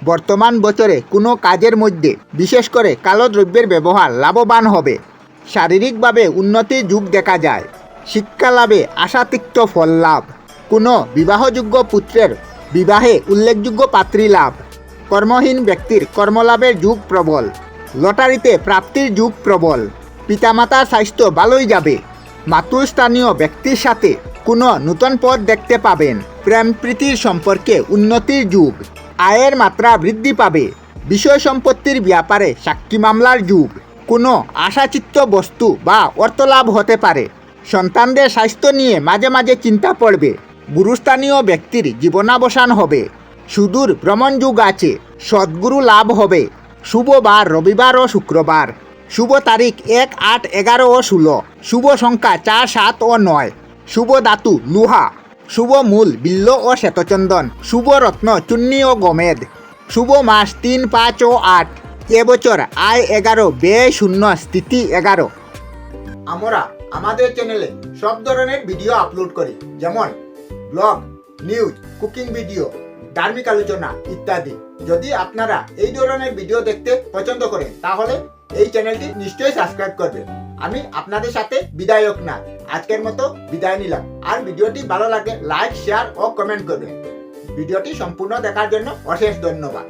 বর্তমান বছরে কোনো কাজের মধ্যে বিশেষ করে কালো দ্রব্যের ব্যবহার লাভবান হবে। শারীরিকভাবে উন্নতির যুগ দেখা যায়। শিক্ষা লাভে আশাতিক্ত ফল লাভ। কোনো বিবাহযোগ্য পুত্রের বিবাহে উল্লেখযোগ্য পাত্রী লাভ। কর্মহীন ব্যক্তির কর্মলাভের যুগ প্রবল। লটারিতে প্রাপ্তির যুগ প্রবল। পিতামাতার স্বাস্থ্য ভালোই যাবে। মাতৃস্থানীয় ব্যক্তির সাথে কোনো নূতন পথ দেখতে পাবেন। প্রেম প্রীতির সম্পর্কে উন্নতির যুগ। আয়ের মাত্রা বৃদ্ধি পাবে। বিষয় সম্পত্তির ব্যাপারে সাক্ষী মামলার যুগ। কোনো আশাচিত্ত বস্তু বা অর্থলাভ হতে পারে। সন্তানদের স্বাস্থ্য নিয়ে মাঝে মাঝে চিন্তা পড়বে। গুরুস্থানীয় ব্যক্তির জীবনাবসান হবে। সুদূর ভ্রমণ যুগ আছে। সদ্গুরু লাভ হবে। শুভ বার রবিবার ও শুক্রবার। শুভ তারিখ 1, 8, 11 ও 16। শুভ সংখ্যা 4, 7 ও 9। শুভ ধাতু লোহা। শুভ মূল বিল্ল ও শ্বেতচন্দন। শুভ রত্ন চুন্নি ও গমেদ। শুভ মাস 3, 5 ও 8। এবছর আয় 11, ব্যয় 0, স্থিতি 11। আমরা আমাদের চ্যানেলে সব ধরনের ভিডিও আপলোড করি, যেমন ব্লগ, নিউজ, কুকিং ভিডিও, ধার্মিক আলোচনা ইত্যাদি। যদি আপনারা এই ধরনের ভিডিও দেখতে পছন্দ করেন তাহলে এই চ্যানেলটি নিশ্চয়ই সাবস্ক্রাইব করবেন। আমি আপনাদের সাথে বিদায়ক না, আজকের মতো বিদায় নিলাম। আর ভিডিওটি ভালো লাগে লাইক, শেয়ার ও কমেন্ট করবেন। ভিডিওটি সম্পূর্ণ দেখার জন্য অশেষ ধন্যবাদ।